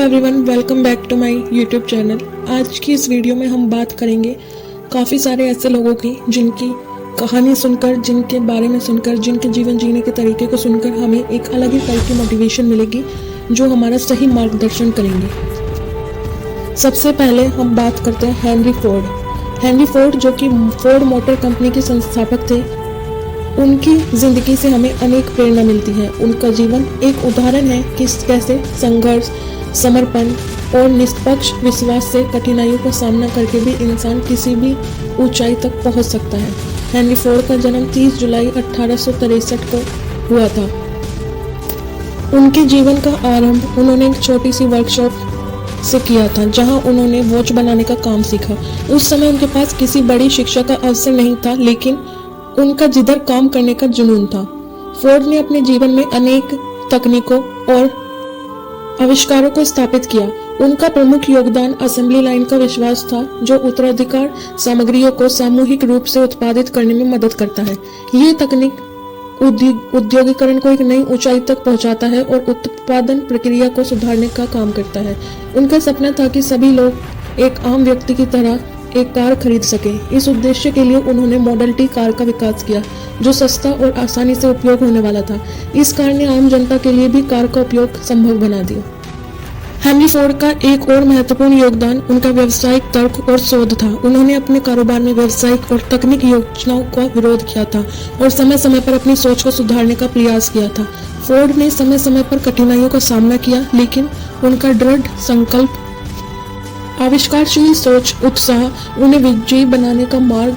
Everyone, welcome back to my YouTube channel. आज की इस वीडियो में हम बात करेंगे काफ़ी सारे ऐसे लोगों की जिनकी कहानी सुनकर, जिनके बारे में सुनकर, जिनके जीवन जीने के तरीके को सुनकर हमें एक अलग ही टाइप की मोटिवेशन मिलेगी जो हमारा सही मार्गदर्शन करेंगे। सबसे पहले हम बात करते हैं हेनरी फोर्ड। हेनरी फोर्ड जो कि फोर्ड मोटर कंपनी के संस्थापक थे, उनकी जिंदगी से हमें अनेक प्रेरणा मिलती है। उनका जीवन एक उदाहरण है कि कैसे संघर्ष, समर्पण और निष्पक्ष विश्वास से कठिनाइयों का सामना करके भी इंसान किसी भी ऊंचाई तक पहुंच सकता है। हेनरी फोर्ड का जन्म 30 जुलाई 1863 को हुआ था। उनके जीवन का आरंभ उन्होंने एक छोटी सी वर्कशॉप से किया था, जहां उन्होंने वॉच बनाने का काम सीखा। उस समय उनके पास किसी बड़ी शिक्षा का अवसर नहीं था, लेकिन उनका जिधर काम करने का जुनून था। फोर्ड ने अपने जीवन में अनेक तकनीकों और आविष्कारों को स्थापित किया। उनका प्रमुख योगदान असेंबली लाइन का विश्वास था, जो उत्तराधिकार सामग्रियों को सामूहिक रूप से उत्पादित करने में मदद करता है। ये तकनीक औद्योगिकरण को एक नई ऊंचाई तक पहुंचाता है और उत्पादन प्रक्रिया को सुधारने का काम करता है। उनका सपना था कि सभी लोग एक आम व्यक्ति की तरह एक कार खरीद सके। इस उद्देश्य के लिए उन्होंने मॉडल टी कार का विकास किया, जो सस्ता और आसानी से उपयोग होने वाला था। इस कार ने आम जनता के लिए भी कार का उपयोग संभव बना दिया। हेनरी फोर्ड का एक और महत्वपूर्ण योगदान उनका व्यावसायिक तर्क और शोध था। उन्होंने अपने कारोबार में व्यावसायिक और तकनीकी योजनाओं का विरोध किया था और समय समय पर अपनी सोच को सुधारने का प्रयास किया था। फोर्ड ने समय समय पर कठिनाइयों का सामना किया, लेकिन उनका दृढ़ संकल्प, आविष्कारशील सोच, उत्साह उन्हें विजयी बनाने का मार्ग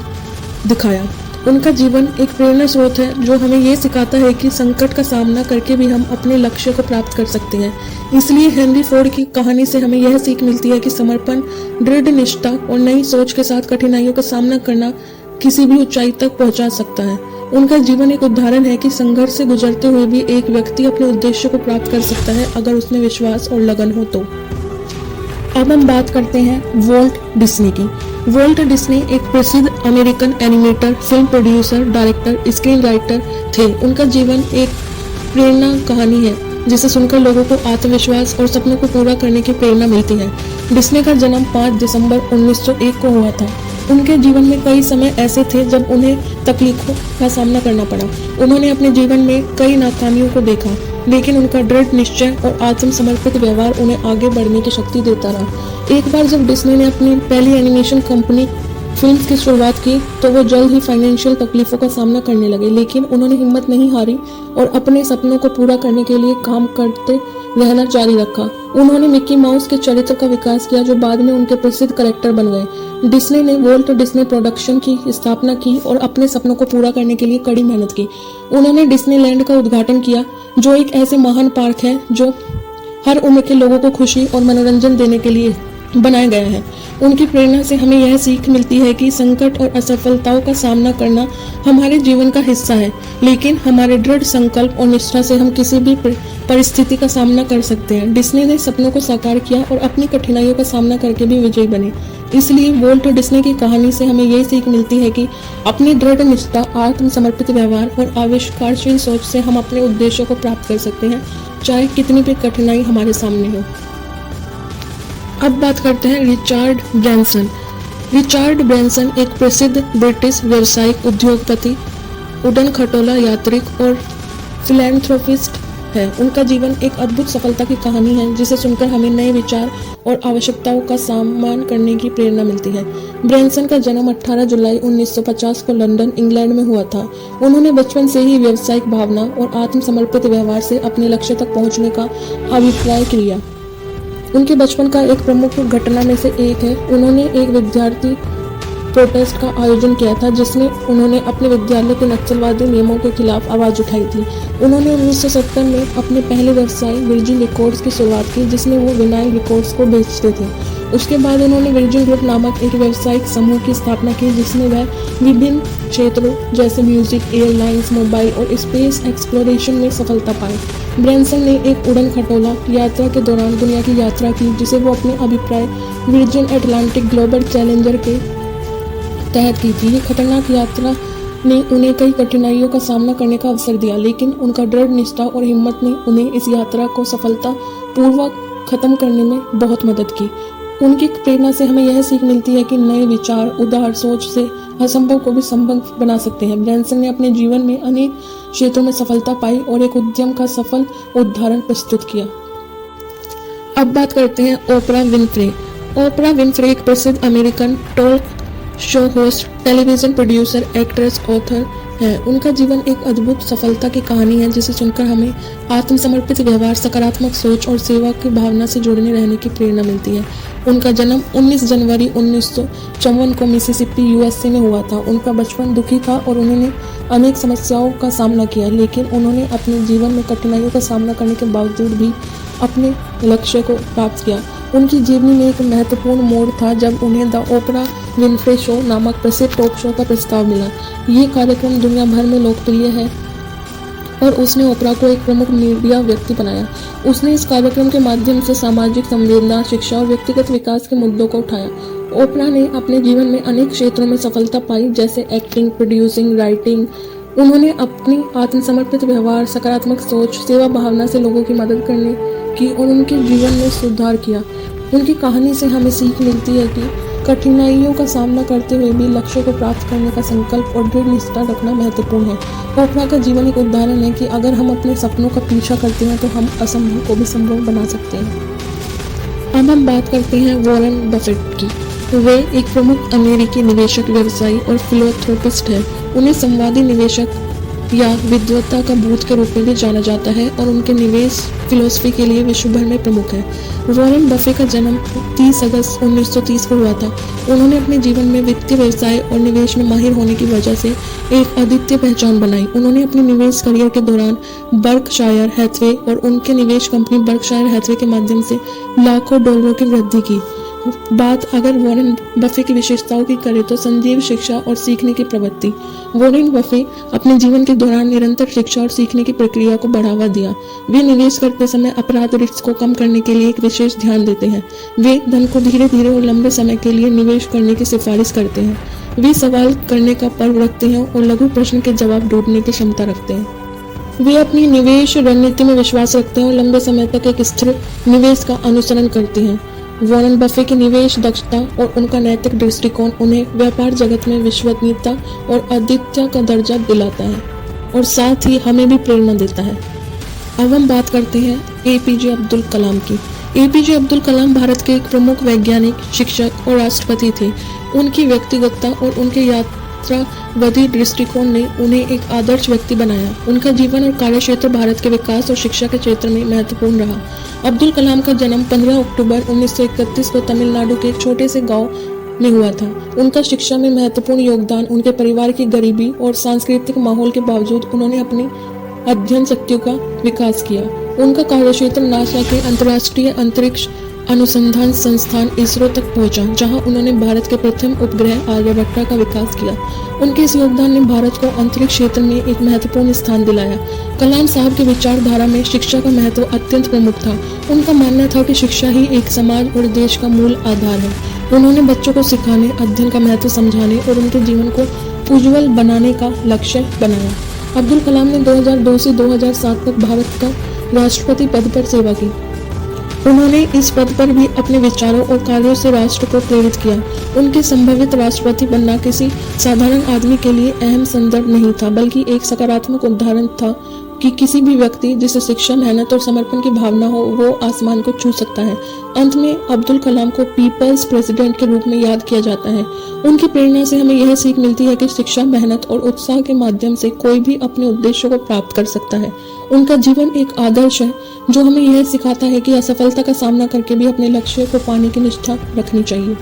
दिखाया। उनका जीवन एक प्रेरणा स्रोत है जो हमें ये सिखाता है कि संकट का सामना करके भी हम अपने लक्ष्य को प्राप्त कर सकते हैं। इसलिए हेनरी फोर्ड की कहानी से हमें यह सीख मिलती है कि समर्पण, दृढ़ निष्ठा और नई सोच के साथ कठिनाइयों का सामना करना किसी भी ऊंचाई तक पहुंचा सकता है। उनका जीवन एक उदाहरण है कि संघर्ष से गुजरते हुए भी एक व्यक्ति अपने उद्देश्य को प्राप्त कर सकता है, अगर उसमें विश्वास और लगन हो तो। अब हम बात करते हैं वॉल्ट डिज्नी की। वॉल्ट डिज्नी एक प्रसिद्ध American animator, film producer, director, screen writer थे। उनका जीवन एक प्रेरणा कहानी है जिसे सुनकर लोगों को आत्मविश्वास और सपनों को पूरा करने की प्रेरणा मिलती है। डिज्नी का जन्म 5 दिसंबर 1901 को हुआ था। उनके जीवन में कई समय ऐसे थे जब उन्हें तकलीफों का सामना करना पड़ा। उन्होंने अपने जीवन में कई नाकामियों को देखा, लेकिन उनका दृढ़ निश्चय और आत्मसमर्पित व्यवहार उन्हें आगे बढ़ने की शक्ति देता रहा। एक बार जब डिज्नी ने अपनी पहली एनिमेशन कंपनी फिल्म्स की शुरुआत की, तो वो जल्द ही फाइनेंशियल तकलीफों का सामना करने लगे, लेकिन उन्होंने हिम्मत नहीं हारी और अपने सपनों को पूरा करने के लिए काम करते रहना जारी रखा। उन्होंने मिकी माउस के चरित्र का विकास किया, जो बाद में उनके प्रसिद्ध कैरेक्टर बन गए। डिज्नी ने वॉल्ट डिज्नी प्रोडक्शन की स्थापना की और अपने सपनों को पूरा करने के लिए कड़ी मेहनत की। उन्होंने डिज्नीलैंड का उद्घाटन किया, जो एक ऐसे महान पार्क है जो हर उम्र के लोगों को खुशी और मनोरंजन देने के लिए बनाया गया है। उनकी प्रेरणा से हमें यह सीख मिलती है कि संकट और असफलताओं का सामना करना हमारे जीवन का हिस्सा है, लेकिन हमारे दृढ़ संकल्प और निष्ठा से हम किसी भी परिस्थिति का सामना कर सकते हैं। डिज्नी ने सपनों को साकार किया और अपनी कठिनाइयों का सामना करके भी विजयी बने। इसलिए वॉल्ट डिज्नी की कहानी से हमें यह सीख मिलती है कि अपनी दृढ़ निष्ठा, आत्मसमर्पित व्यवहार और आविष्कारशील सोच से हम अपने उद्देश्यों को प्राप्त कर सकते हैं, चाहे कितनी भी कठिनाई हमारे सामने हो। अब बात करते हैं रिचर्ड ब्रैनसन। रिचर्ड ब्रैनसन एक प्रसिद्ध ब्रिटिश व्यावसायिक उद्योगपति, उड़न खटोला यात्रिक और फिलैंथ्रोपिस्ट है। उनका जीवन एक अद्भुत सफलता की कहानी है, जिसे सुनकर हमें नए विचार और आवश्यकताओं का सम्मान करने की प्रेरणा मिलती है। ब्रैनसन का जन्म 18 जुलाई 1950 को लंदन, इंग्लैंड में हुआ था। उन्होंने बचपन से ही व्यावसायिक भावना और आत्मसमर्पित व्यवहार से अपने लक्ष्य तक पहुंचने का अभिप्राय किया। उनके बचपन का एक प्रमुख घटना में से एक है, उन्होंने एक विद्यार्थी प्रोटेस्ट का आयोजन किया था, जिसमें उन्होंने अपने विद्यालय के नक्सलवादी नियमों के खिलाफ आवाज उठाई थी। उन्होंने 1970 में अपने पहले व्यवसाय वर्जिन रिकॉर्ड्स की शुरुआत की, जिसमें वो विनाइल रिकॉर्ड्स को बेचते थे। उसके बाद उन्होंने वर्जिन ग्रुप नामक एक व्यावसायिक समूह की स्थापना की, जिसमें वह विभिन्न क्षेत्रों जैसे म्यूजिक, एयरलाइंस, मोबाइल और स्पेस एक्सप्लोरेशन में सफलता पाई। ब्रैनसन ने एक उड़न खटोला यात्रा के दौरान दुनिया की यात्रा की, जिसे वो अपने अभिप्राय वर्जिन अटलांटिक ग्लोबल चैलेंजर के तहत की थी। ये खतरनाक यात्रा ने उन्हें कई कठिनाइयों का सामना करने का अवसर दिया, लेकिन उनका दृढ़ निष्ठा और हिम्मत ने उन्हें इस यात्रा को सफलता पूर्वक खत्म करने में बहुत मदद की। उनकी प्रेरणा से हमें यह सीख मिलती है कि नए विचार, उदार सोच से असंभव को भी संभव बना सकते हैं। ब्रैनसन ने अपने जीवन में अनेक क्षेत्रों में सफलता पाई और एक उद्यम का सफल उदाहरण प्रस्तुत किया। अब बात करते हैं ओपरा विनफ्रे। ओपरा विनफ्रे एक प्रसिद्ध American talk show host, television producer, actress, author है। उनका जीवन एक अद्भुत सफलता की कहानी है जिसे सुनकर हमें आत्मसमर्पित व्यवहार, सकारात्मक सोच और सेवा की भावना से जुड़े रहने की प्रेरणा मिलती है। उनका जन्म 19 जनवरी 1954 को मिसिसिपी, यूएसए में हुआ था। उनका बचपन दुखी था और उन्होंने अनेक समस्याओं का सामना किया, लेकिन उन्होंने अपने जीवन में कठिनाइयों का सामना करने के बावजूद भी अपने लक्ष्य को प्राप्त किया। उनकी जीवनी में एक महत्वपूर्ण मोड़ था जब उन्हें द ओपरा विनफ्रे शो नामक प्रसिद्ध टॉक शो का प्रस्ताव मिला। ये कार्यक्रम दुनिया भर में लोकप्रिय है और उसने ओपरा को एक प्रमुख मीडिया व्यक्ति बनाया। उसने इस कार्यक्रम के माध्यम से सामाजिक संवेदना, शिक्षा और व्यक्तिगत विकास के मुद्दों को उठाया। ओपरा ने अपने जीवन में अनेक क्षेत्रों में सफलता पाई, जैसे एक्टिंग, प्रोड्यूसिंग, राइटिंग। उन्होंने अपनी आत्मसमर्पित व्यवहार, सकारात्मक सोच, सेवा भावना से लोगों की मदद करने की और उनके जीवन में सुधार किया। उनकी कहानी से हमें सीख मिलती है कि कठिनाइयों का सामना करते हुए भी लक्ष्य को प्राप्त करने का संकल्प और दृढ़ निष्ठा रखना महत्वपूर्ण है। ओपरा का जीवन एक उदाहरण है कि अगर हम अपने सपनों का पीछा करते हैं तो हम असंभव को भी संभव बना सकते हैं। अब हम बात करते हैं वॉरेन बफेट की। वे एक प्रमुख अमेरिकी निवेशक, व्यवसायी और फिलोथ्रोपिस्ट हैं। उन्हें संवादी निवेशक या विद्वता का भूत के रूप में भी जाना जाता है और उनके निवेश फिलॉसफी के लिए विश्व भर में प्रमुख है। वॉरेन बफे का जन्म 30 अगस्त 1930 को हुआ था। उन्होंने अपने जीवन में वित्तीय व्यवसाय और निवेश में माहिर होने की वजह से एक अद्वितीय पहचान बनाई। उन्होंने अपने निवेश करियर के दौरान बर्कशायर हैथवे और उनके निवेश कंपनी बर्कशायर हैथवे के माध्यम से लाखों डॉलरों की वृद्धि की। बात अगर वॉरेन बफे की विशेषताओं की करें तो संजीव शिक्षा और सीखने की प्रवृत्ति। वॉरेन बफे अपने जीवन के दौरान निरंतर शिक्षा और सीखने की प्रक्रिया को बढ़ावा दिया। वे निवेश करते समय अपराध रिस्क को कम करने के लिए एक विशेष ध्यान देते हैं। वे धन को धीरे धीरे और लंबे समय के लिए निवेश करने की सिफारिश करते हैं। वे सवाल करने का पर्व रखते हैं और लघु प्रश्न के जवाब ढूंढने की क्षमता रखते हैं। वे अपनी निवेश रणनीति में विश्वास रखते हैं और लंबे समय तक एक स्थिर निवेश का अनुसरण करते हैं। वॉरेन बफे की निवेश दक्षता और उनका नैतिक दृष्टिकोण उन्हें व्यापार जगत में विश्वसनीयता और अद्वितीयता का दर्जा दिलाता है और साथ ही हमें भी प्रेरणा देता है। अब हम बात करते हैं एपीजे अब्दुल कलाम की। एपीजे अब्दुल कलाम भारत के एक प्रमुख वैज्ञानिक, शिक्षक और राष्ट्रपति थे। उनकी व्यक्तिगतता और उनके यात्रावादी दृष्टिकोण ने उन्हें एक आदर्श व्यक्ति बनाया। उनका जीवन और कार्यक्षेत्र भारत के विकास और शिक्षा के क्षेत्र में महत्वपूर्ण रहा। अब्दुल कलाम का जन्म 15 अक्टूबर 1931 को तमिलनाडु के एक छोटे से गांव में हुआ था। उनका शिक्षा में महत्वपूर्ण योगदान, उनके परिवार की गरीबी और सांस्कृतिक माहौल के बावजूद उन्होंने अपनी अध्ययन शक्तियों का विकास किया। उनका कार्यक्षेत्र नासा के अंतर्राष्ट्रीय अंतरिक्ष अनुसंधान संस्थान इसरो तक पहुंचा, जहां उन्होंने भारत के प्रथम उपग्रह आर्यभट्टा का विकास किया। उनके इस योगदान ने भारत को अंतरिक्ष क्षेत्र में एक महत्वपूर्ण स्थान दिलाया। कलाम साहब की विचारधारा में शिक्षा का महत्व अत्यंत प्रमुख था। उनका मानना था कि शिक्षा ही एक समाज और देश का मूल आधार है। उन्होंने बच्चों को सिखाने, अध्ययन का महत्व समझाने और उनके जीवन को उज्जवल बनाने का लक्ष्य बनाया। अब्दुल कलाम ने 2002 से 2007 तक भारत का राष्ट्रपति पद पर सेवा की। उन्होंने इस पद पर भी अपने विचारों और कार्यों से राष्ट्र को प्रेरित किया। उनके संभावित राष्ट्रपति बनना किसी साधारण आदमी के लिए अहम संदर्भ नहीं था, बल्कि एक सकारात्मक उदाहरण था कि किसी भी व्यक्ति जिसे शिक्षा, मेहनत और समर्पण की भावना हो, वो आसमान को छू सकता है। अंत में अब्दुल कलाम को पीपल्स प्रेसिडेंट के रूप में याद किया जाता है। उनकी प्रेरणा से हमें यह सीख मिलती है कि शिक्षा, मेहनत और उत्साह के माध्यम से कोई भी अपने उद्देश्यों को प्राप्त कर सकता है। उनका जीवन एक आदर्श है जो हमें यह सिखाता है कि असफलता का सामना करके भी अपने लक्ष्य को पाने की निष्ठा रखनी चाहिए।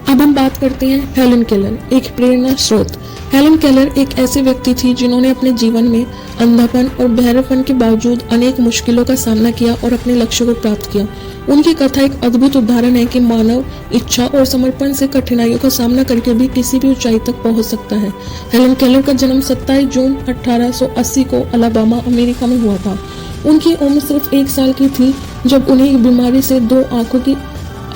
अब हम बात करते हैं हेलन केलर, एक प्रेरणा स्रोत। हेलन केलर एक ऐसे व्यक्ति थी जिन्होंने अपने जीवन में अंधापन और बहरेपन के बावजूद अनेक मुश्किलों का सामना किया और अपने लक्ष्य को प्राप्त किया। उनकी कथा एक अद्भुत उदाहरण है कि मानव इच्छा और समर्पण से कठिनाइयों का सामना करके भी किसी भी ऊंचाई तक पहुंच सकता है। हेलन केलर का जन्म 27 जून 1880 को अलाबामा, अमेरिका में हुआ था। उनकी उम्र सिर्फ 1 साल की थी जब उन्हें एक बीमारी से 2 आंखों की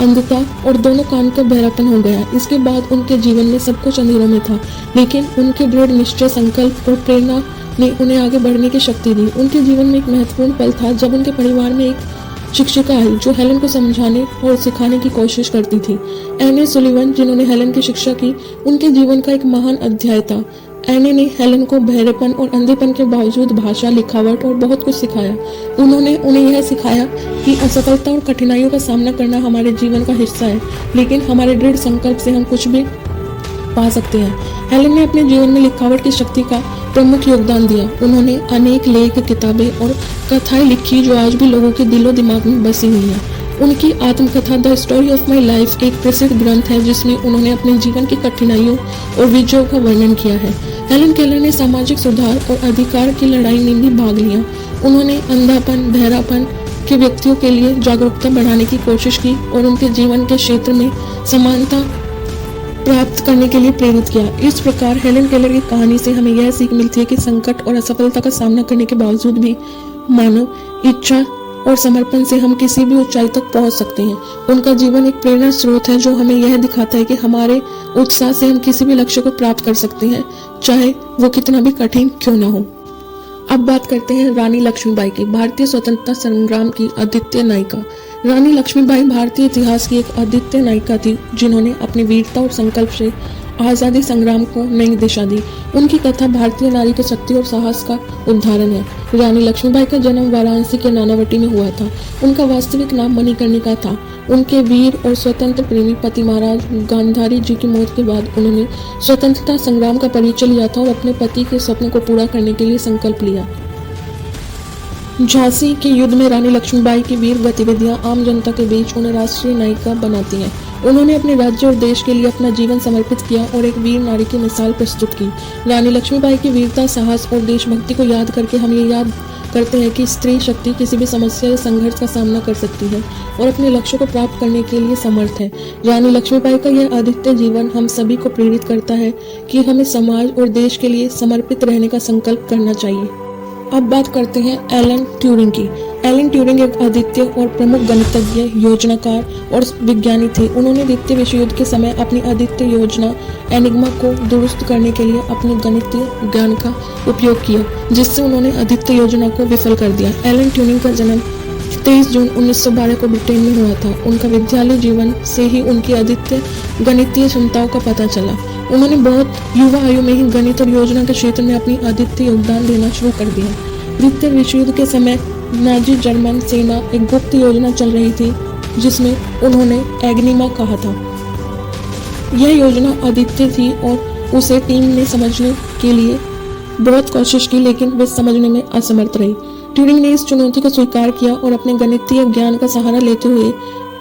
अंधता और दोनों कान का बहरापन हो गया। इसके बाद उनके जीवन में सब कुछ अंधेरों में था, लेकिन उनके दृढ़ निश्चय, संकल्प और प्रेरणा ने उन्हें आगे बढ़ने की शक्ति दी। उनके जीवन में एक महत्वपूर्ण पल था जब उनके परिवार में एक शिक्षिका आई जो हेलन को समझाने और सिखाने की कोशिश करती थी। एने सुलिवन जिन्होंने हेलन की शिक्षा की, उनके जीवन का एक महान अध्याय था। एने ने हेलन को बहरेपन और अंधेपन के बावजूद भाषा, लिखावट और बहुत कुछ सिखाया। उन्होंने उन्हें यह सिखाया कि असफलता और कठिनाइयों का सामना करना हमारे जीवन का हिस्सा है, लेकिन हमारे दृढ़ संकल्प से हम कुछ भी पा सकते हैं। हेलन ने अपने जीवन में लिखावट की शक्ति का प्रमुख योगदान दिया। उन्होंने अनेक लेख, किताबें और कथाएं लिखी जो आज भी लोगों के दिलो दिमाग में बसी हुई हैं। उनकी आत्मकथा the story of my life एक प्रसिद्ध ग्रंथ है जिसमें उन्होंने अपने जीवन की कठिनाइयों और विजयों का वर्णन किया है। हेलन केलर ने सामाजिक सुधार और अधिकार की लड़ाई में भी भाग लिया। उन्होंने अंधापन, बहरापन के व्यक्तियों के लिए जागरूकता बढ़ाने की कोशिश की और उनके जीवन के क्षेत्र में समानता प्राप्त करने के लिए प्रेरित किया। इस प्रकार हेलन केलर की कहानी से हमें यह सीख मिलती है कि संकट और असफलता का सामना करने के बावजूद भी मानव इच्छा और समर्पण से हम किसी भी ऊंचाई तक पहुंच सकते हैं। उनका जीवन एक प्रेरणा स्रोत है जो हमें यह दिखाता है कि हमारे उत्साह से हम किसी भी लक्ष्य को प्राप्त कर सकते हैं, चाहे वो कितना भी कठिन क्यों न हो। अब बात करते हैं रानी लक्ष्मीबाई की, भारतीय स्वतंत्रता संग्राम की अद्वितीय नायिका। रानी लक्ष्मीबाई भारतीय इतिहास की एक अद्वितीय नायिका थी जिन्होंने अपनी वीरता और संकल्प से आजादी संग्राम को नई दिशा दी। उनकी कथा भारतीय नारी की शक्ति और साहस का उदाहरण है। रानी लक्ष्मीबाई का जन्म वाराणसी के नानावटी में हुआ था। उनका वास्तविक नाम मणिकर्णिका था। उनके वीर और स्वतंत्र प्रेमी पति महाराज गांधारी जी की मौत के बाद उन्होंने स्वतंत्रता संग्राम का परिचय लिया था और अपने पति के सपने को पूरा करने के लिए संकल्प लिया। झांसी के युद्ध में रानी लक्ष्मीबाई की वीर गतिविधियां आम जनता के बीच उन्हें राष्ट्रीय नायिका बनाती हैं। उन्होंने अपने राज्य और देश के लिए अपना जीवन समर्पित किया और एक वीर नारी की मिसाल प्रस्तुत की। रानी लक्ष्मीबाई की वीरता, साहस और देशभक्ति को याद करके हम ये याद करते हैं कि स्त्री शक्ति किसी भी समस्या या संघर्ष का सामना कर सकती है और अपने लक्ष्य को प्राप्त करने के लिए समर्थ है। रानी लक्ष्मीबाई का यह अद्वितीय जीवन हम सभी को प्रेरित करता है कि हमें समाज और देश के लिए समर्पित रहने का संकल्प करना चाहिए। अब बात करते हैं एलन ट्यूरिंग की। एलन ट्यूरिंग एक अद्वितीय और प्रमुख गणितज्ञ, योजनाकार और विज्ञानी थे। उन्होंने द्वितीय विश्व युद्ध के समय अपनी अद्वितीय योजना एनिग्मा को दुरुस्त करने के लिए अपने गणितीय ज्ञान का उपयोग किया, जिससे उन्होंने अद्वितीय योजना को विफल कर दिया। एलन ट्यूरिंग का जन्म 23 जून 1912 को ब्रिटेन में हुआ था। उनका विद्यालय जीवन से ही उनकी अद्वितीय गणितीय क्षमताओं का पता चला। उन्होंने बहुत युवा आयु में ही गणित और योजना के क्षेत्र में अपनी अद्वितीय योगदान देना शुरू कर दिया। द्वितीय विश्व युद्ध के समय नाजी जर्मन सेना एक गुप्त योजना चल रही थी जिसमें उन्होंने एग्निमा कहा था। यह योजना अद्वितीय थी और उसे टीम ने समझने के लिए बहुत कोशिश की, लेकिन वे समझने में असमर्थ रही। ट्यूरिंग ने इस चुनौती को स्वीकार किया और अपने गणितीय ज्ञान का सहारा लेते हुए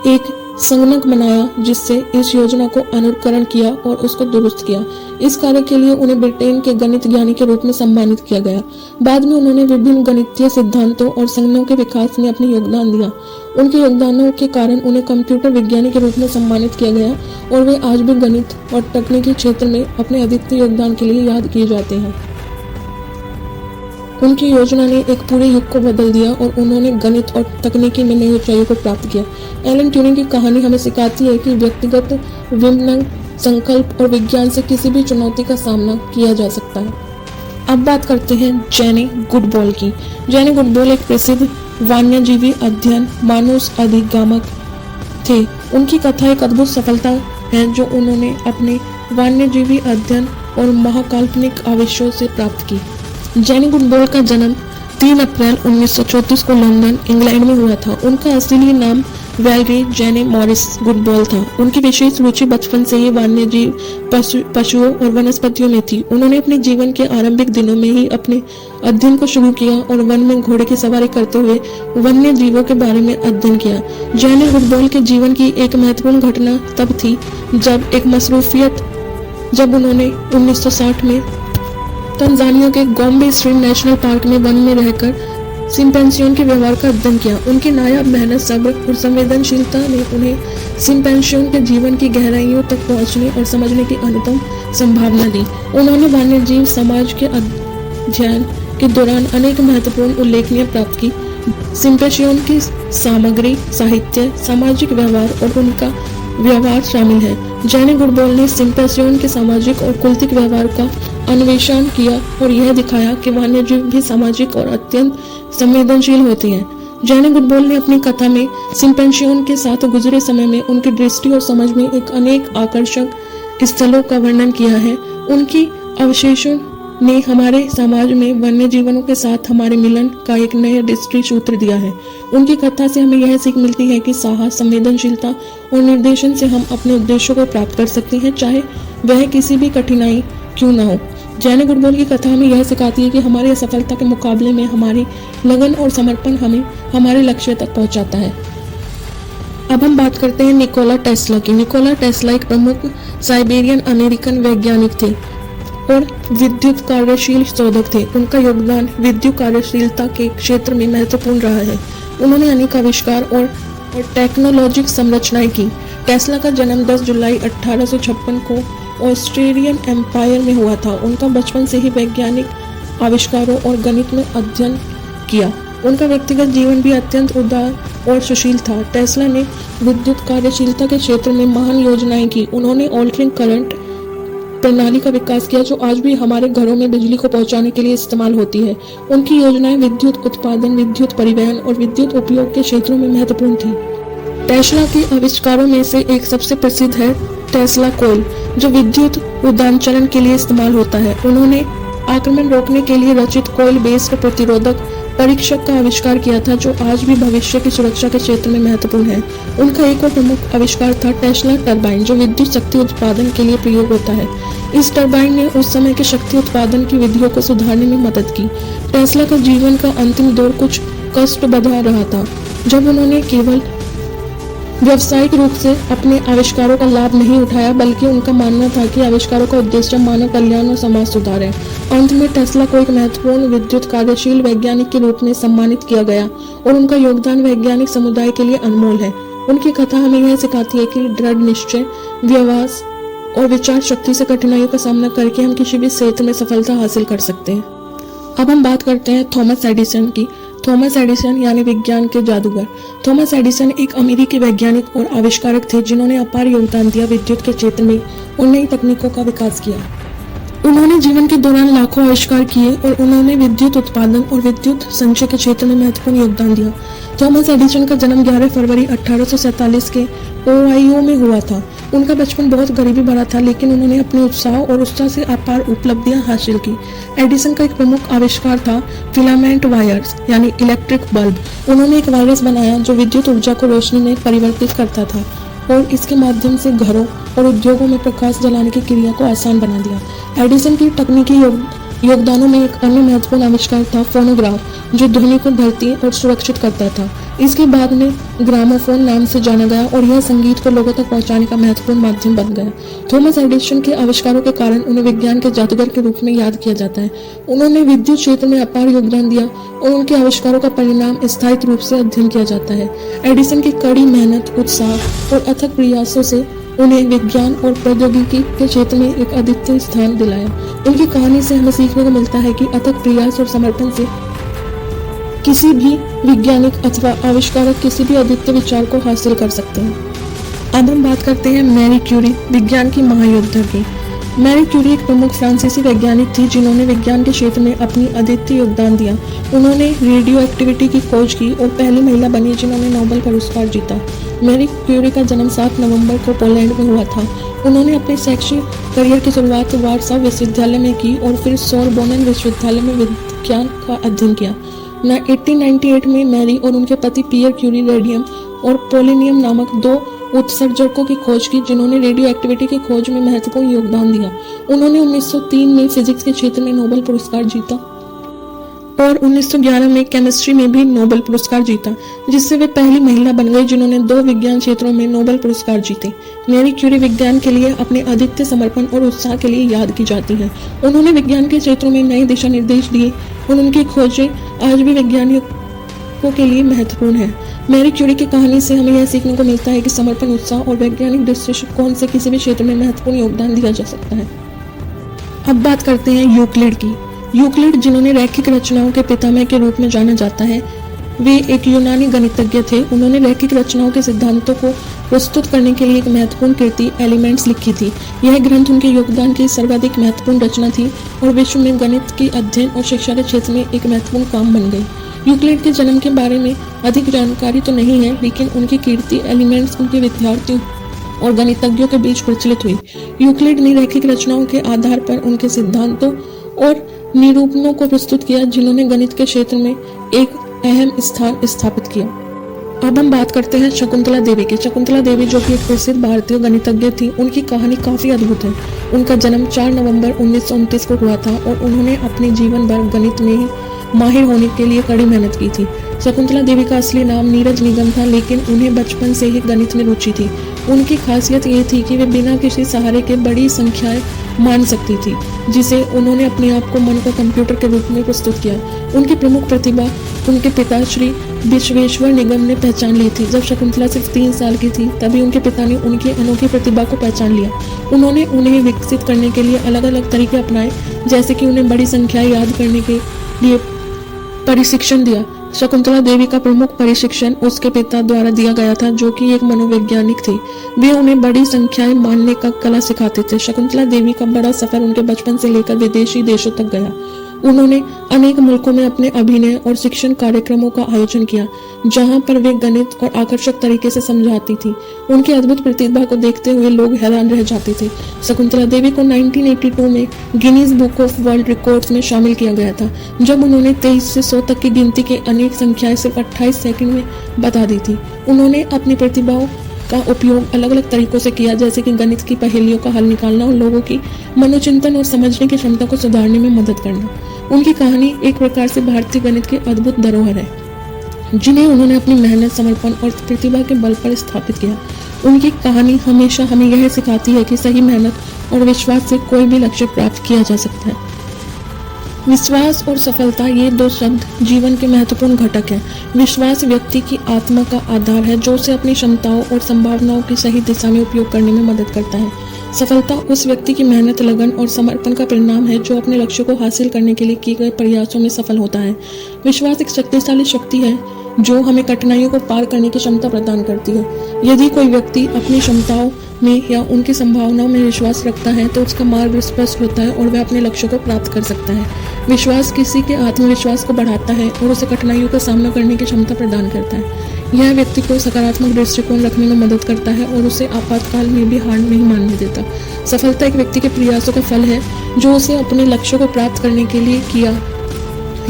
एक संगणक बनाया जिससे इस योजना को अनुकरण किया और उसको दुरुस्त किया। इस कार्य के लिए उन्हें ब्रिटेन के गणित ज्ञानी के रूप में सम्मानित किया गया। बाद में उन्होंने विभिन्न गणितीय सिद्धांतों और संगणकों के विकास में अपने योगदान दिया। उनके योगदानों के कारण उन्हें कंप्यूटर विज्ञानी के रूप में सम्मानित किया गया और वे आज भी गणित और तकनीकी क्षेत्र में अपने अद्वितीय योगदान के लिए याद किए जाते हैं। उनकी योजना ने एक पूरे युग को बदल दिया और उन्होंने गणित और तकनीकी में नई ऊंचाइयों को प्राप्त किया। एलन ट्यूरिंग की कहानी हमें सिखाती है कि व्यक्तिगत विनम्र संकल्प और विज्ञान से किसी भी चुनौती का सामना किया जा सकता है। अब बात करते हैं जेने गुडबॉल की। जेने गुडबॉल एक प्रसिद्ध वन्यजीवी अध्ययन मानुष अधिगमक थे। उनकी कथा एक अद्भुत सफलता है जो उन्होंने अपने वन्यजीवी अध्ययन और महाकाल्पनिक आवेशों से प्राप्त की। जेने गुडबॉल का जन्म 3 अप्रैल 1934 को लंदन, इंग्लैंड में हुआ था। उनका असली नाम वैलरी जेने मॉरिस गुडबॉल था। उनकी विशेष रुचि बचपन से ही वन्यजीव, पशुओं और वनस्पतियों में थी। उन्होंने अपने जीवन के आरंभिक दिनों में ही अपने अध्ययन को शुरू किया और वन में घोड़े की सवारी करते हुए वन्य जीवों के बारे में अध्ययन किया। जेने गुडबॉल के जीवन की एक महत्वपूर्ण घटना तब थी जब उन्होंने 1960 में तंजानिया के गोम्बे स्ट्रीम नेशनल पार्क में वन में रहकर चिंपैंजियों के व्यवहार का अध्ययन किया। उनकी नायाब मेहनत, सब्र और संवेदनशीलता ने उन्हें चिंपैंजियों के जीवन की गहराइयों तक पहुंचने और समझने की अनुपम संभावना दी। उन्होंने वन्यजीव समाज के अध्ययन के दौरान अनेक महत्वपूर्ण उल्लेखनीय प्राप्त की। चिंपैंजियों की सामग्री, साहित्य, सामाजिक व्यवहार और उनका व्यवहार शामिल है। जेने गुडबॉल ने चिंपैंजियों के सामाजिक और कुलिक व्यवहार का अन्वेषण किया और यह दिखाया कि वन्यजीव भी सामाजिक और अत्यंत संवेदनशील होते हैं। जैने गुडबॉल ने अपनी कथा में सिम्पेंशियन के साथ गुजरे समय में उनकी दृष्टि और समझ में एक अनेक आकर्षक स्थलों का वर्णन किया है। उनकी अवशेषों ने हमारे समाज में वन्य जीवनों के साथ हमारे मिलन का एक नया दृष्टि सूत्र दिया है। उनकी कथा से हमें यह सीख मिलती है कि साहस, संवेदनशीलता और निर्देशन से हम अपने उद्देश्यों को प्राप्त कर सकते हैं, चाहे वह किसी भी कठिनाई क्यों ना हो। जैने गुडबॉल की कथा हमें यह सिखाती है कि हमारी असफलता के मुकाबले में हमारी लगन और समर्पण हमें हमारे लक्ष्य तक पहुंचाता है। अब हम बात करते हैं निकोला टेस्ला की। निकोला टेस्ला एक प्रमुख साइबेरियन अमेरिकन वैज्ञानिक थे और विद्युत कार्यशील शोधक थे। उनका योगदान विद्युत कार्यशीलता के क्षेत्र में महत्वपूर्ण रहा है। उन्होंने अनेक आविष्कार और टेक्नोलॉजिक संरचनाएं की। टेस्ला का जन्म 10 जुलाई 1856 को ऑस्ट्रेलियन एम्पायर में हुआ था। उनका बचपन से ही वैज्ञानिक आविष्कारों और गणित में अध्ययन किया। उनका व्यक्तिगत जीवन भी अत्यंत उदार और सुशील था। टेस्ला ने विद्युत कार्यशीलता के क्षेत्र में महान योजनाएं की। उन्होंने ऑल्टरिंग करंट प्रणाली का विकास किया, जो आज भी हमारे घरों में बिजली को पहुंचाने के लिए इस्तेमाल होती है। उनकी योजनाएं विद्युत उत्पादन, विद्युत परिवहन और विद्युत उपयोग के क्षेत्रों में महत्वपूर्ण थी। टेस्ला के आविष्कारों में से एक सबसे प्रसिद्ध है टेस्ला कॉइल, जो विद्युत उदानचलन के लिए इस्तेमाल होता है। उन्होंने आक्रमण रोकने के लिए रचित कॉइल बेस्ड प्रतिरोधक परीक्षक का आविष्कार किया था, जो आज भी भविष्य की सुरक्षा के क्षेत्र में महत्वपूर्ण है। उनका एक और प्रमुख आविष्कार था टेस्ला टरबाइन, जो विद्युत शक्ति उत्पादन के लिए प्रयोग होता है। इस टरबाइन ने उस समय के शक्ति उत्पादन की विधियों को सुधारने में मदद की। टेस्ला का जीवन का अंतिम दौर कुछ कष्ट भरा रहा था, जब उन्होंने केवल व्यावसायिक रूप से अपने आविष्कारों का लाभ नहीं उठाया, बल्कि उनका मानना था कि आविष्कारों का उद्देश्य मानव कल्याण और समाज सुधार है। अंत में टेस्ला को एक महत्वपूर्ण विद्युत कार्यशील वैज्ञानिक के रूप में सम्मानित किया गया और उनका योगदान वैज्ञानिक समुदाय के लिए अनमोल है। उनकी कथा हमें यह सिखाती है कि दृढ़ निश्चय, व्यवहार और विचार शक्ति से कठिनाइयों का सामना करके हम किसी भी क्षेत्र में सफलता हासिल कर सकते हैं। अब हम बात करते हैं थॉमस एडिसन की। थॉमस एडिसन यानी विज्ञान के जादूगर। थॉमस एडिसन एक अमेरिकी वैज्ञानिक और आविष्कारक थे, जिन्होंने अपार योगदान दिया विद्युत के क्षेत्र में और नई तकनीकों का विकास किया। उन्होंने जीवन के दौरान लाखों आविष्कार किए और उन्होंने विद्युत उत्पादन और विद्युत संचय के क्षेत्र में महत्वपूर्ण योगदान दिया। थॉमस एडिसन का जन्म 11 फरवरी 1847 के ओहायो में हुआ था। उनका बचपन बहुत गरीबी भरा था, लेकिन उन्होंने अपने उत्साह और उत्साह से अपार उपलब्धियां हासिल की। एडिसन का एक प्रमुख आविष्कार था फिलामेंट वायर्स यानी इलेक्ट्रिक बल्ब। उन्होंने एक वायरस बनाया जो विद्युत ऊर्जा को रोशनी में परिवर्तित करता था और इसके माध्यम से घरों और उद्योगों में प्रकाश जलाने की क्रिया को आसान बना दिया। एडिसन की तकनीकी योगदानों में एक अन्य महत्वपूर्ण आविष्कार था फोनोग्राफ, जो ध्वनि को भरती और सुरक्षित करता था। इसके बाद में ग्रामोफोन नाम से जाना गया और यह संगीत को लोगों तक पहुंचाने का महत्वपूर्ण माध्यम बन गया। थॉमस एडिसन के आविष्कारों के कारण उन्हें विज्ञान के जादूगर के रूप में याद किया जाता है। उन्होंने विद्युत क्षेत्र में अपार योगदान दिया और उनके आविष्कारों का परिणाम स्थायी रूप से अध्ययन किया जाता है। एडिसन की कड़ी मेहनत, उत्साह और अथक प्रयासों से उन्हें विज्ञान और प्रौद्योगिकी के क्षेत्र में एक अद्वितीय स्थान दिलाया। उनकी कहानी से हमें सीखने को मिलता है कि अथक प्रयास और समर्पण से किसी भी वैज्ञानिक अथवा आविष्कारक किसी भी अद्वितीय विचार को हासिल कर सकते हैं। अब हम बात करते हैं मैरी क्यूरी, विज्ञान की महायोद्धा की। मैरी क्यूरी एक प्रमुख फ्रांसीसी वैज्ञानिक थी, जिन्होंने विज्ञान के क्षेत्र में अपनी अद्वितीय योगदान दिया। उन्होंने रेडियो एक्टिविटी की खोज की और पहली महिला बनी जिन्होंने नोबेल पुरस्कार जीता। मैरी क्यूरी का जन्म 7 नवंबर को पोलैंड में हुआ था। उन्होंने अपने शैक्षिक करियर की शुरुआत वार्सा विश्वविद्यालय में की और फिर सोरबोन विश्वविद्यालय में विज्ञान का अध्ययन किया। 1898 में मैरी और उनके पति पियर क्यूरी रेडियम और पोलोनियम नामक 2 उत्सर्जकों की खोज की, जिन्होंने रेडियो एक्टिविटी की खोज में महत्वपूर्ण योगदान दिया। उन्होंने 1903 में फिजिक्स के क्षेत्र में नोबेल पुरस्कार जीता और 1911 में केमिस्ट्री में भी नोबेल पुरस्कार जीता, जिससे वे पहली महिला बन गई जिन्होंने 2 विज्ञान क्षेत्रों में नोबेल पुरस्कार जीते। मैरी क्यूरी विज्ञान के लिए अपने अद्वितीय समर्पण और उत्साह के लिए याद की जाती हैं। उन्होंने विज्ञान के क्षेत्रों में नए दिशा निर्देश दिए और उनकी खोजें आज भी वैज्ञानिकों के लिए महत्वपूर्ण है। मैरी क्यूरी की कहानी से हमें यह सीखने को मिलता है कि समर्पण, उत्साह और वैज्ञानिक दृष्टिकोण से किसी भी क्षेत्र में महत्वपूर्ण योगदान दिया जा सकता है। अब बात करते हैं यूक्लिड की। यूक्लिड, जिन्होंने रैखिक रचनाओं के पितामह के रूप में जाना जाता है, वे एक यूनानी गणितज्ञ थे। उन्होंने रैखिक रचनाओं के सिद्धांतों को प्रस्तुत करने के लिए एक महत्वपूर्ण कृति एलिमेंट्स लिखी थी। यह ग्रंथ उनके योगदान की सर्वाधिक महत्वपूर्ण रचना थी और विश्व में गणित के अध्ययन और शिक्षा के क्षेत्र में एक महत्वपूर्ण काम बन गई। यूक्लिड के जन्म के बारे में अधिक जानकारी तो नहीं है, लेकिन उनकी कीर्ति एलिमेंट्स उनके विद्यार्थियों और गणितज्ञों के बीच प्रचलित हुई। यूक्लिड ने रैखिक रचनाओं के आधार पर उनके सिद्धांतों और निरूपणों को प्रस्तुत किया, जिन्होंने गणित के क्षेत्र में एक अहम स्थान स्थापित किया। अब हम बात करते हैं शकुंतला देवी की। शकुंतला देवी, जो कि एक प्रसिद्ध भारतीय गणितज्ञ थी, उनकी कहानी काफी अद्भुत है। उनका जन्म 4 नवंबर 1929 को हुआ था और उन्होंने अपने जीवन भर गणित में ही माहिर होने के लिए कड़ी मेहनत की थी। शकुंतला देवी का असली नाम नीरज निगम था, लेकिन उन्हें बचपन से ही गणित में रुचि थी। उनकी खासियत ये थी कि वे बिना किसी सहारे के बड़ी संख्याएं मान सकती थी, जिसे उन्होंने अपने आप को मन को कंप्यूटर के रूप में प्रस्तुत किया। उनकी प्रमुख प्रतिभा उनके पिता श्री विश्वेश्वर निगम ने पहचान ली थी। जब शकुंतला सिर्फ 3 साल की थी, तभी उनके पिता ने उनकी अनोखी प्रतिभा को पहचान लिया। उन्होंने उन्हें विकसित करने के लिए अलग अलग तरीके अपनाए, जैसे कि उन्हें बड़ी संख्याएं याद करने के लिए प्रशिक्षण दिया। शकुंतला देवी का प्रमुख प्रशिक्षण उसके पिता द्वारा दिया गया था, जो कि एक मनोवैज्ञानिक थे। वे उन्हें बड़ी संख्याएं मानने का कला सिखाते थे। शकुंतला देवी का बड़ा सफर उनके बचपन से लेकर विदेशी देशों तक गया। उन्होंने अनेक मुल्कों में अपने अभिनय और शिक्षण कार्यक्रमों का आयोजन किया, जहां पर वे गणित और आकर्षक तरीके से समझाती थी। उनकी अद्भुत प्रतिभा को देखते हुए लोग हैरान रह जाते थे। शकुंतला देवी को 1982 में Guinness book of world records में शामिल किया गया था, जब उन्होंने 23 से 100 तक की गिनती के अनेक संख्याएं सिर्फ 28 सेकंड में बता दी थी। उन्होंने अपनी प्रतिभाओं का उपयोग अलग अलग तरीकों से किया, जैसे कि गणित की पहेलियों का हल निकालना और लोगों की मनोचिंतन और समझने की क्षमता को सुधारने में मदद करना। उनकी कहानी एक प्रकार से भारतीय गणित की अद्भुत धरोहर है, जिन्हें उन्होंने अपनी मेहनत, समर्पण और प्रतिभा के बल पर स्थापित किया। उनकी कहानी हमेशा हमें यह सिखाती है कि सही मेहनत और विश्वास से कोई भी लक्ष्य प्राप्त किया जा सकता है। विश्वास और सफलता, ये 2 शब्द जीवन के महत्वपूर्ण घटक हैं। विश्वास व्यक्ति की आत्मा का आधार है, जो उसे अपनी क्षमताओं और संभावनाओं की सही दिशा में उपयोग करने में मदद करता है। सफलता उस व्यक्ति की मेहनत, लगन और समर्पण का परिणाम है, जो अपने लक्ष्य को हासिल करने के लिए किए गए प्रयासों में सफल होता है। विश्वास एक शक्तिशाली शक्ति है, जो हमें कठिनाइयों को पार करने की क्षमता प्रदान करती है। यदि कोई व्यक्ति अपनी क्षमताओं में या उनकी संभावनाओं में विश्वास रखता है, तो उसका मार्ग स्पष्ट होता है और वह अपने लक्ष्य को प्राप्त कर सकता है। विश्वास किसी के आत्मविश्वास को बढ़ाता है और उसे कठिनाइयों का सामना करने की क्षमता प्रदान करता है। यह व्यक्ति को सकारात्मक दृष्टिकोण रखने में मदद करता है और उसे आपातकाल में भी हार नहीं मानने देता। सफलता एक व्यक्ति के प्रयासों का फल है, जो उसे अपने लक्ष्य को प्राप्त करने के लिए किया।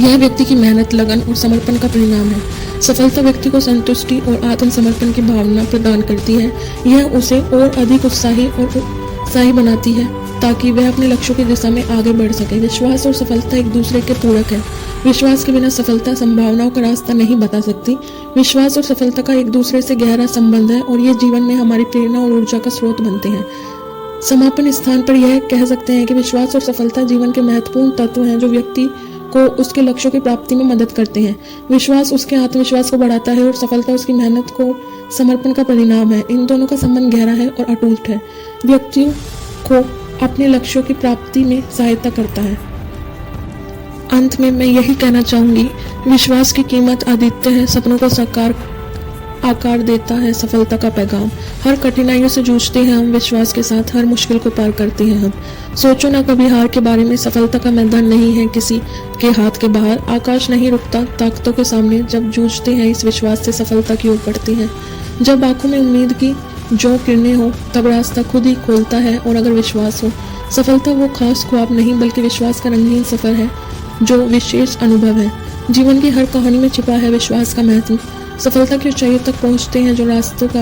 यह व्यक्ति की मेहनत, लगन और समर्पण का परिणाम है। सफलता व्यक्ति को संतुष्टि और आत्मसमर्पण की भावना प्रदान करती है। यह उसे और अधिक उत्साही बनाती है, ताकि वह अपने लक्ष्यों की दिशा में आगे बढ़ सके। विश्वास और सफलता एक दूसरे के पूरक है। विश्वास के बिना सफलता संभावनाओं का रास्ता नहीं बता सकती। विश्वास और सफलता का एक दूसरे से गहरा संबंध है और ये जीवन में हमारी प्रेरणा और ऊर्जा का स्रोत बनते हैं। समापन स्थान पर यह कह सकते हैं कि विश्वास और सफलता जीवन के महत्वपूर्ण तत्व हैं, जो व्यक्ति को उसके लक्ष्यों की प्राप्ति में मदद करते हैं। विश्वास उसके आत्मविश्वास को बढ़ाता है और सफलता उसकी मेहनत को समर्पण का परिणाम है। इन दोनों का संबंध गहरा है और अटूट है, व्यक्तियों को अपने लक्ष्यों की प्राप्ति में सहायता करता है। अंत में मैं यही कहना चाहूंगी, विश्वास की कीमत अद्वितीय है, सपनों को साकार आकार देता है सफलता का पैगाम। हर कठिनाइयों से जूझते हैं हम विश्वास के साथ, हर मुश्किल को पार करते हैं हम। सोचो ना कभी हार के बारे में। सफलता का मैदान नहीं है किसी के हाथ के बाहर। आकाश नहीं रुकता ताकतों के सामने। जब जूझते हैं इस विश्वास से, सफलता की ओर बढ़ते हैं। जब आंखों में उम्मीद की जो किरणें हो, तब रास्ता खुद ही खोलता है। और अगर विश्वास हो, सफलता वो खास ख्वाब नहीं, बल्कि विश्वास का रंगीन सफर है, जो विशेष अनुभव है। जीवन की हर कहानी में छिपा है विश्वास का महत्व। सफलता की ऊंचाइयों तक पहुंचते हैं जो रास्तों का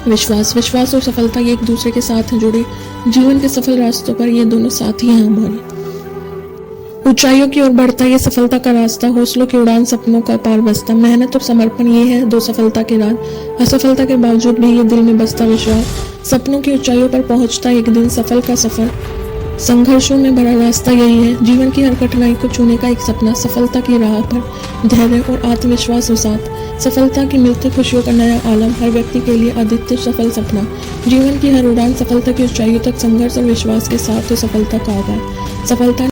विश्वास और सफलता ये एक दूसरे के साथ हैं जुड़े। जीवन के सफल रास्तों पर ये दोनों साथी हैं हमारे। ऊंचाइयों की ओर बढ़ता ये सफलता का रास्ता, हौसलों की उड़ान, सपनों का पार बसता। मेहनत और समर्पण ये है 2 सफलता के राज। असफलता के बावजूद भी ये दिल में बसता विश्वास। सपनों की ऊंचाइयों पर पहुंचता एक दिन सफल का सफर। संघर्षों में भरा रास्ता यही है, जीवन की हर कठिनाई को छूने का एक सपना। सफलता की राह पर धैर्य और आत्मविश्वास हो साथ। सफलता की मिलती खुशियों का नया आलम, हर व्यक्ति के लिए अद्वितीय सफल सपना। जीवन की हर उड़ान सफलता की ऊंचाइयों तक संघर्ष और विश्वास के साथ तो सफलता का आगाज। सफलता